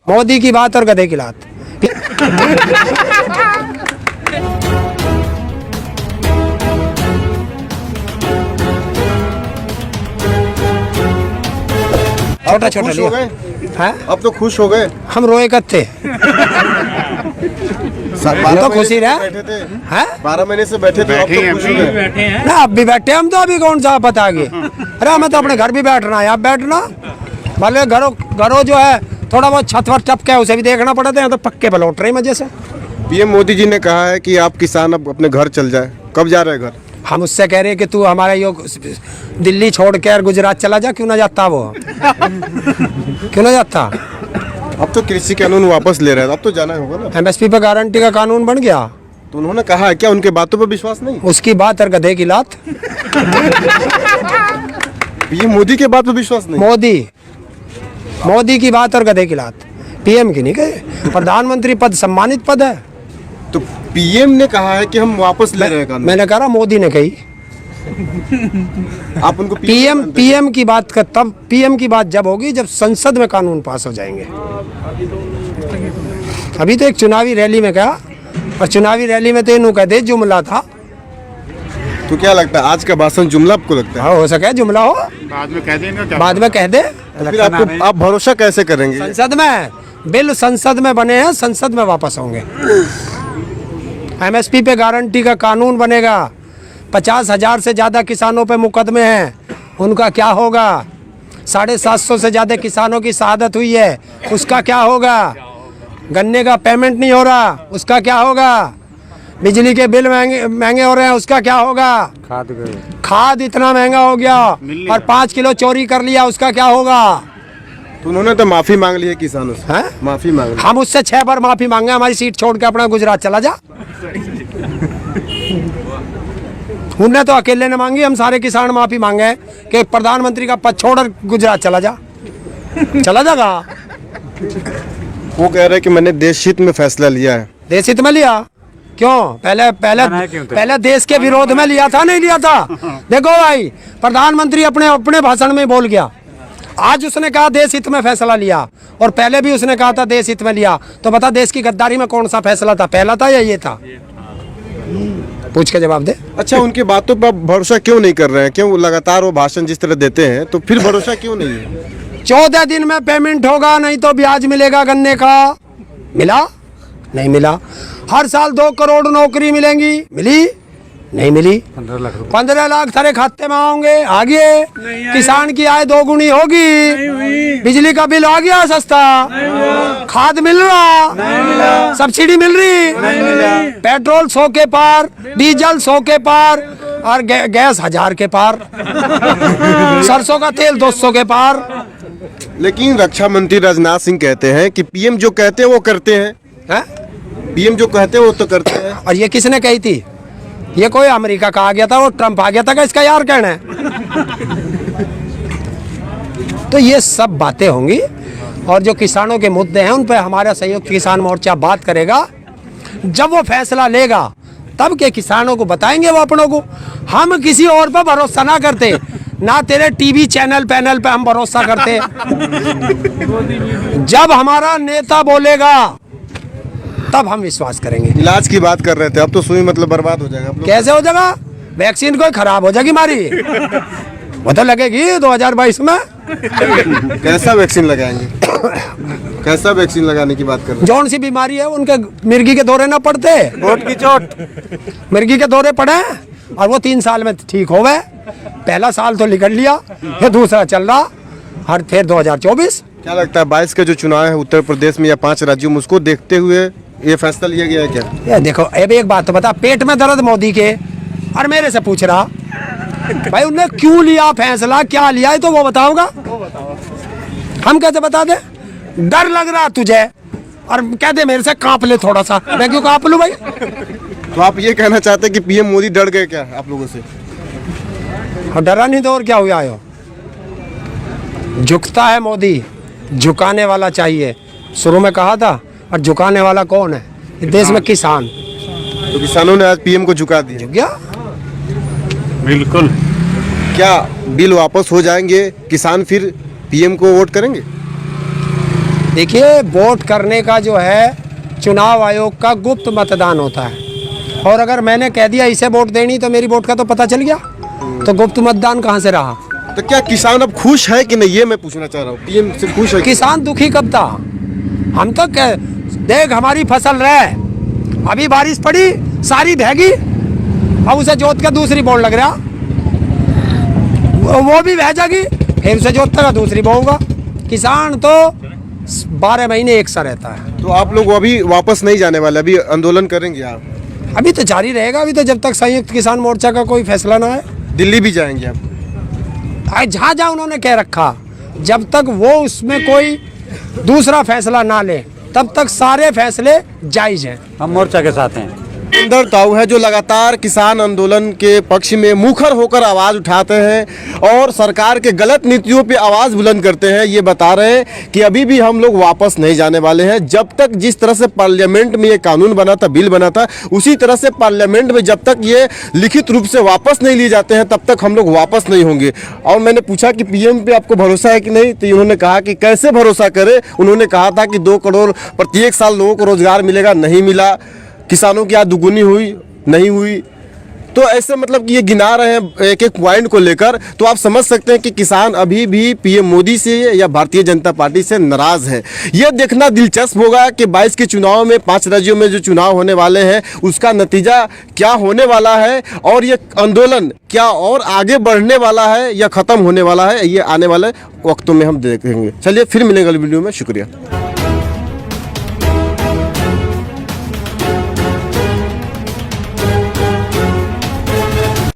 मोदी की बात और गधे की लात। छोटा छोटा खुश हो गए? है, अब तो खुश हो गए। हम रोए कत्ते तो खुशी रहे बैठे थे हैं। 12 महीने से बैठे थे, अब तो खुश हो गए। ना अब भी बैठे हम, तो अभी कौन सा पता आगे। अरे हमें तो अपने घर भी बैठना है, आप बैठना भले घरों जो है थोड़ा बहुत छत वत टपके है उसे भी देखना पड़ता है, तो पक्के पे लौट रहे मजे से। पीएम मोदी जी ने कहा है कि आप किसान अब अपने घर चल जाए। कब जा रहे हैं घर? हम उससे कह रहे हैं कि तू हमारा यो दिल्ली छोड़ के गुजरात चला जा, क्यों ना जाता वो क्यों ना जाता। अब तो कृषि कानून वापस ले रहे हैं, अब तो जाना होगा ना। MSP पे गारंटी का कानून बन गया, तो उन्होंने कहा है क्या, उनके बातों पर विश्वास नहीं? उसकी बात और गधे की लात। पीएम मोदी के बात पर विश्वास नहीं? मोदी की बात और गधे की लात, PM की नहीं कहे। प्रधानमंत्री पद सम्मानित पद है। तो पीएम ने कहा है कि हम वापस ले रहे हैं कानून। मैंने कहा मोदी ने कही। आप उनको PM की बात का तब PM की बात जब होगी जब संसद में कानून पास हो जाएंगे। अभी तो एक चुनावी रैली में कहा, और चुनावी रैली में तो इन्हों कह दे जुमला था। तो क्या लगता है आज का भाषण जुमला आपको लगता है? हाँ, हो सके जुमला हो, बाद में कह देंगे। बाद में कह दे। फिर आप भरोसा कैसे करेंगे? संसद में बिल संसद में बने हैं, संसद में वापस होंगे। MSP पे गारंटी का कानून बनेगा। 50,000 से ज़्यादा किसानों पे मुकदमे हैं, उनका क्या होगा? 750 से ज़्यादा किसानों की शहादत हुई है, उसका क्या होगा? गन्ने का पेमेंट नहीं हो रहा, उसका क्या होगा? बिजली के बिल महंगे हो रहे हैं, उसका क्या होगा? खाद इतना महंगा हो गया और 5 किलो चोरी कर लिया, उसका क्या होगा? तो उन्होंने तो माफी मांग ली है किसानों से। हैं? माफी मांग ली। हम उससे 6 बार माफी मांगे, हमारी सीट छोड़ के अपना गुजरात चला जा। उनने तो अकेले ने मांगी, हम सारे किसान माफी मांगे कि प्रधानमंत्री का पद छोड़कर गुजरात चला जा। चला जागा। वो कह रहे हैं कि मैंने देश हित में फैसला लिया है। देश हित में लिया क्यों? पहले देश के विरोध में लिया था, नहीं लिया था? देखो भाई, प्रधानमंत्री अपने भाषण में बोल गया, आज उसने कहा देश हित में फैसला लिया, और पहले भी उसने कहा था देश हित में लिया। तो बता देश की गद्दारी में कौन सा फैसला था, पहला था या ये था? पूछ के जवाब दे। अच्छा, उनकी बातों पर भरोसा क्यों नहीं कर रहे हैं? क्यों लगातार वो भाषण जिस तरह देते हैं, तो फिर भरोसा क्यों नहीं है? 14 दिन में पेमेंट होगा, नहीं तो ब्याज मिलेगा गन्ने का। मिला? नहीं मिला। हर साल 2 करोड़ नौकरी मिलेंगी, मिली? नहीं मिली। 15 लाख थारे खाते में आओगे, आगे किसान की आय 2 गुनी होगी। बिजली का बिल आ गया सस्ता, खाद मिल रहा, सब्सिडी मिल रही, पेट्रोल 100 के पार, डीजल 100 के पार, और गैस 1000 के पार, सरसों का तेल 200 के पार। लेकिन रक्षा मंत्री राजनाथ सिंह कहते हैं कि पीएम जो कहते हैं वो करते हैं। पीएम जो कहते हैं वो तो करते हैं। और ये किसने कही थी? ये कोई अमेरिका का आ गया था, वो ट्रंप आ गया था, इसका यार कहना है। तो ये सब बातें होंगी, और जो किसानों के मुद्दे हैं उन पर हमारा संयुक्त किसान मोर्चा बात करेगा। जब वो फैसला लेगा तब के किसानों को बताएंगे वो अपनों को। हम किसी और पर भरोसा ना करते, ना तेरे टीवी चैनल पैनल पे हम भरोसा करते। जब हमारा नेता बोलेगा तब हम विश्वास करेंगे। इलाज की बात कर रहे थे, अब तो सुई मतलब बर्बाद हो जाएगा। कैसे हो जाएगा? वैक्सीन कोई खराब हो जाएगी हमारी, वो तो लगेगी 2022 में। कैसा वैक्सीन लगाएंगे? कैसा वैक्सीन लगाने की बात कर रहे हैं? जौन सी बीमारी है उनके मिर्गी के दौरे ना पड़ते, वोट की चोट, मिर्गी के दौरे पड़े और वो 3 साल में ठीक हो गए। पहला साल तो निकल लिया, ये दूसरा चल रहा, हर फिर 2024। क्या लगता है 22 के जो चुनाव है उत्तर प्रदेश में या 5 राज्यों में, उसको देखते हुए ये फैसला लिया गया है क्या? ये देखो, अब एक बात तो बता, पेट में दर्द मोदी के और मेरे से पूछ रहा भाई उनने क्यों लिया फैसला, क्या लिया है, तो वो बताओगा। हम कैसे बता दे? डर लग रहा तुझे और कह दे मेरे से कांप ले थोड़ा सा, मैं क्यों कांप लूं भाई? तो आप ये कहना चाहते हैं कि पीएम मोदी डर गए क्या आप लोगों से? और डरा नहीं तो और क्या हुआ? हो झुकता है मोदी, झुकाने वाला चाहिए। शुरू में कहा था, और झुकाने वाला कौन है इस देश में? किसान। तो किसानों ने आज पीएम को झुका दिया। झुक गया। बिल्कुल। क्या बिल वापस हो जाएंगे, किसान फिर पीएम को वोट करेंगे? देखिए, वोट करने का जो है चुनाव आयोग का गुप्त मतदान होता है, और अगर मैंने कह दिया इसे वोट देनी तो मेरी वोट का तो पता चल गया, तो गुप्त मतदान कहाँ से रहा? तो क्या किसान अब खुश है कि नहीं, ये मैं पूछना चाह रहा हूँ। पीएम से खुश है? किसान दुखी कब था? हम तो देख हमारी फसल रहे, अभी बारिश पड़ी सारी बहगी, अब उसे जोत का दूसरी बोन लग रहा, वो भी बह जाएगी, फिर उसे जोत का दूसरी बोऊंगा। किसान तो 12 महीने एक सा रहता है। तो आप लोग अभी वापस नहीं जाने वाले, अभी आंदोलन करेंगे आप? अभी तो जारी रहेगा, अभी तो जब तक संयुक्त किसान मोर्चा का कोई फैसला ना है। दिल्ली भी जाएंगे आप? जहाँ जहाँ उन्होंने कह रखा, जब तक वो उसमें कोई दूसरा फैसला ना ले तब तक सारे फैसले जायज हैं। हम मोर्चा के साथ हैं। सुंदर ताऊ है जो लगातार किसान आंदोलन के पक्ष में मुखर होकर आवाज उठाते हैं और सरकार के गलत नीतियों पे आवाज बुलंद करते हैं। ये बता रहे हैं कि अभी भी हम लोग वापस नहीं जाने वाले हैं, जब तक जिस तरह से पार्लियामेंट में ये कानून बना था, बिल बना था, उसी तरह से पार्लियामेंट में जब तक ये लिखित रूप से वापस नहीं लिए जाते हैं तब तक हम लोग वापस नहीं होंगे। और मैंने पूछा कि पीएम पे आपको भरोसा है कि नहीं, तो उन्होंने कहा कि कैसे भरोसा करे। उन्होंने कहा था कि 2 करोड़ प्रत्येक साल लोगों को रोजगार मिलेगा, नहीं मिला। किसानों की आय दुगुनी हुई, नहीं हुई। तो ऐसे मतलब कि ये गिना रहे हैं एक एक पॉइंट को लेकर, तो आप समझ सकते हैं कि किसान अभी भी पीएम मोदी से या भारतीय जनता पार्टी से नाराज है। ये देखना दिलचस्प होगा कि 22 के चुनाव में 5 राज्यों में जो चुनाव होने वाले हैं उसका नतीजा क्या होने वाला है, और ये आंदोलन क्या और आगे बढ़ने वाला है या खत्म होने वाला है, ये आने वाले वक्तों में हम देखेंगे। चलिए फिर मिलेंगे अगली वीडियो में। शुक्रिया।